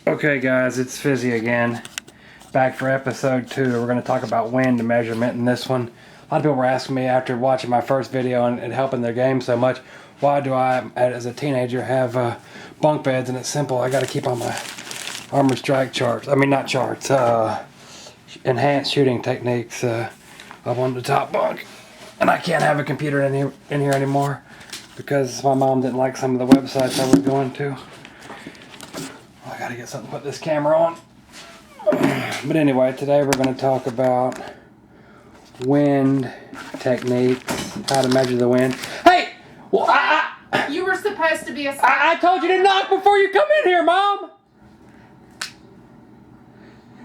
Okay guys, it's Fizzy again, back for episode 2. We're going to talk about wind measurement in this one. A lot of people were asking me after watching my first video and helping their game so much, why do I, as a teenager, have bunk beds? And it's simple, I got to keep on my armor strike charts, enhanced shooting techniques up on the top bunk. And I can't have a computer in here anymore because my mom didn't like some of the websites I was going to. I gotta get something to put this camera on. But anyway, today we're going to talk about wind techniques, how to measure the wind. Hey! Well, you were supposed to be a... I told you to knock before you come in here, Mom!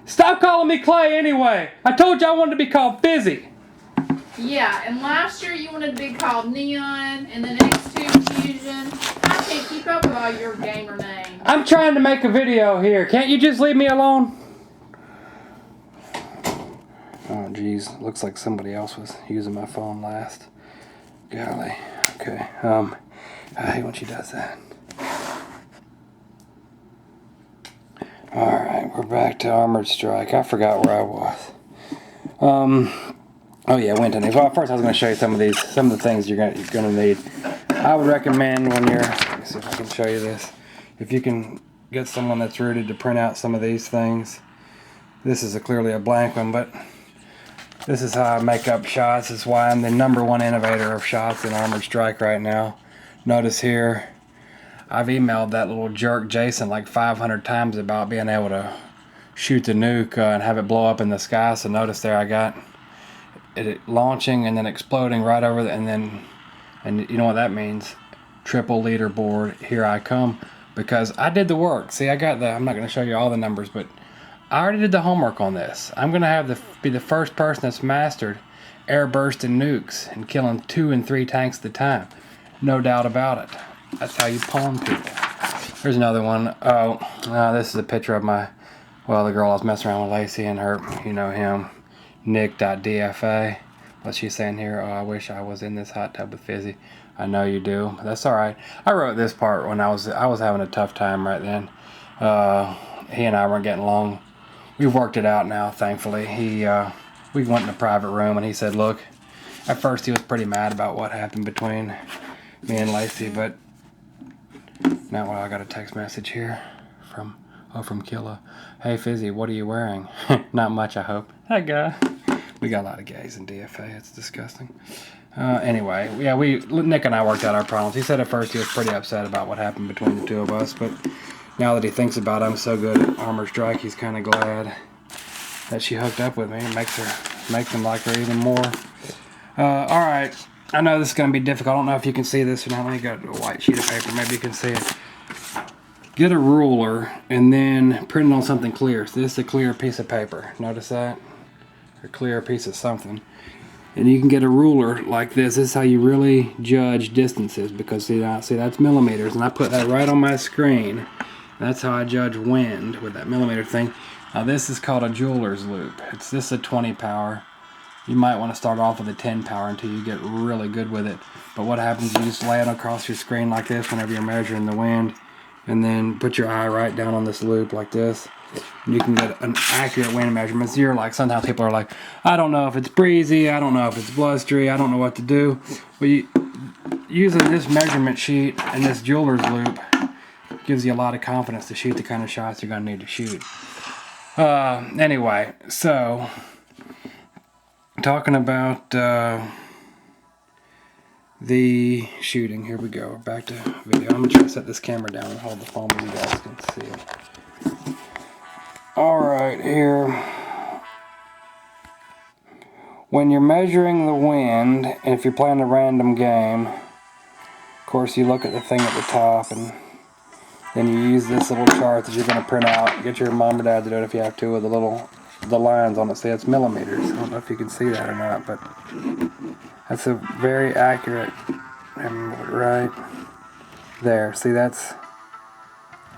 Stop calling me Clay anyway. I told you I wanted to be called Fizzy. Yeah, and last year you wanted to be called Neon, and then X2 Fusion. I can't keep up with all your gamer names. I'm trying to make a video here. Can't you just leave me alone? Oh, geez. Looks like somebody else was using my phone last. Golly. Okay. I hate when she does that. Alright, we're back to Armored Strike. I forgot where I was. Oh yeah, wind techniques. Well, first I was going to show you some of the things you're going to need. I would recommend when you're, let me see if I can show you this. If you can get someone that's rooted to print out some of these things. This is clearly a blank one, but this is how I make up shots. This is why I'm the #1 innovator of shots in Armored Strike right now. Notice here, I've emailed that little jerk Jason like 500 times about being able to shoot the nuke and have it blow up in the sky. So notice there I got it launching and then exploding right over and you know what that means? Triple leaderboard, here I come, because I did the work. See, I'm not going to show you all the numbers, but I already did the homework on this. I'm going to be the first person that's mastered air bursting nukes and killing 2 and 3 tanks at a time. No doubt about it. That's how you pawn people. Here's another one. Oh, this is a picture of the girl I was messing around with, Lacey, and her, you know him, Fizzy.DFA. What's she saying here? Oh, I wish I was in this hot tub with Fizzy. I know you do. That's all right. I wrote this part when I was having a tough time right then. He and I weren't getting along. We've worked it out now, thankfully. We went in a private room and he said, look, at first he was pretty mad about what happened between me and Lacey, but now I got a text message here from Killa. Hey Fizzy, what are you wearing? Not much, I hope. Hi guy. We got a lot of gays in DFA. It's disgusting. Anyway, yeah, Nick and I worked out our problems. He said at first he was pretty upset about what happened between the two of us, but now that he thinks about it, I'm so good at Armored Strike, he's kind of glad that she hooked up with me. It makes him like her even more. All right, I know this is going to be difficult. I don't know if you can see this or not. Let me get a white sheet of paper. Maybe you can see it. Get a ruler and then print it on something clear. So this is a clear piece of paper. Notice that? A clear piece of something. And you can get a ruler like this. This is how you really judge distances, because see that's millimeters, and I put that right on my screen. That's how I judge wind, with that millimeter thing. Now this is called a jeweler's loop. This is a 20 power. You might want to start off with a 10 power until you get really good with it. But what happens is you just lay it across your screen like this whenever you're measuring the wind, and then put your eye right down on this loop like this. And you can get an accurate wind measurement. Sometimes people are like, I don't know if it's breezy, I don't know if it's blustery, I don't know what to do. Well, using this measurement sheet and this jeweler's loop gives you a lot of confidence to shoot the kind of shots you're going to need to shoot. Anyway, so talking about the shooting, here we go. Back to video. I'm going to try to set this camera down and hold the phone so you guys can see it. Alright, here. When you're measuring the wind, and if you're playing a random game, of course you look at the thing at the top, and then you use this little chart that you're going to print out. Get your mom or dad to do it if you have to, with the lines on it. See, it's millimeters. I don't know if you can see that or not, but that's a very accurate, right there. See, that's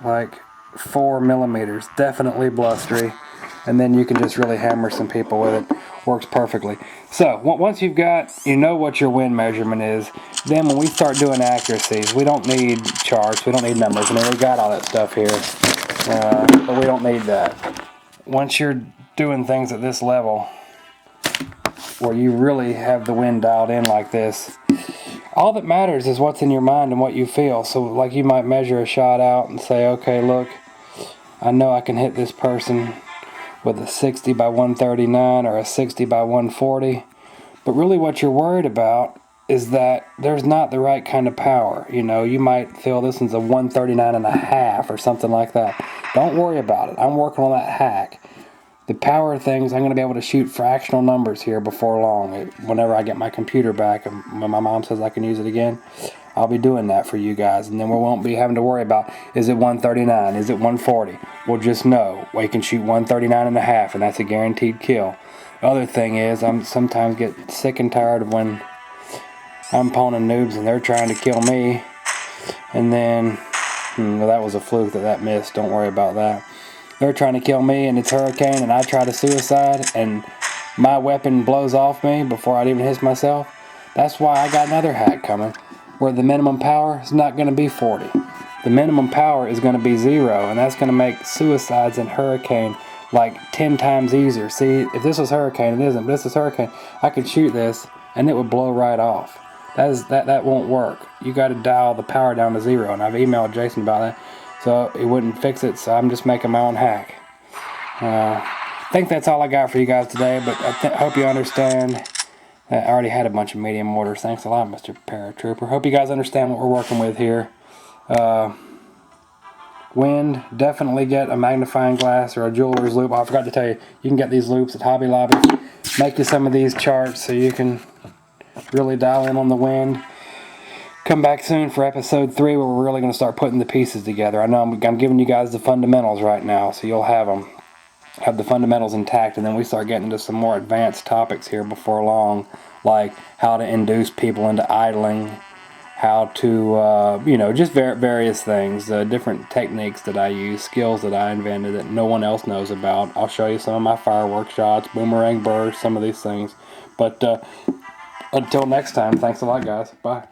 like 4 millimeters, definitely blustery, and then you can just really hammer some people with it. Works perfectly. So once you know what your wind measurement is, then when we start doing accuracies, we don't need charts, we don't need numbers. I mean, we got all that stuff here. but we don't need that. Once you're doing things at this level, where you really have the wind dialed in like this, all that matters is what's in your mind and what you feel. So like you might measure a shot out and say, okay, look, I know I can hit this person with a 60 by 139 or a 60 by 140, but really what you're worried about is that there's not the right kind of power. You know, you might feel this one's a 139 and a half or something like that. Don't worry about it. I'm working on that hack. The power things, I'm going to be able to shoot fractional numbers here before long. Whenever I get my computer back and when my mom says I can use it again, I'll be doing that for you guys. And then we won't be having to worry about, is it 139? Is it 140? We'll just know we can shoot 139 and a half, and that's a guaranteed kill. The other thing is, I'm sometimes get sick and tired of when I'm poning noobs and they're trying to kill me. And then, well, that was a fluke that missed. Don't worry about that. They're trying to kill me and it's hurricane and I try to suicide and my weapon blows off me before I even hit myself. That's why I got another hack coming where the minimum power is not going to be 40. The minimum power is going to be 0, and that's going to make suicides in hurricane like 10 times easier. See, if this was hurricane, it isn't, but this is hurricane, I could shoot this and it would blow right off. That won't work. You got to dial the power down to 0, and I've emailed Jason about that. So it wouldn't fix it, so I'm just making my own hack. I think that's all I got for you guys today, but I hope you understand. I already had a bunch of medium orders. Thanks a lot, Mr. Paratrooper. Hope you guys understand what we're working with here. Wind, definitely get a magnifying glass or a jeweler's loop. I forgot to tell you, you can get these loops at Hobby Lobby. Make you some of these charts so you can really dial in on the wind. Come back soon for episode 3 where we're really going to start putting the pieces together. I know I'm giving you guys the fundamentals right now, so you'll have them. Have the fundamentals intact, and then we start getting into some more advanced topics here before long, like how to induce people into idling, how to, just various things, different techniques that I use, skills that I invented that no one else knows about. I'll show you some of my firework shots, boomerang bursts, some of these things. But until next time, thanks a lot, guys. Bye.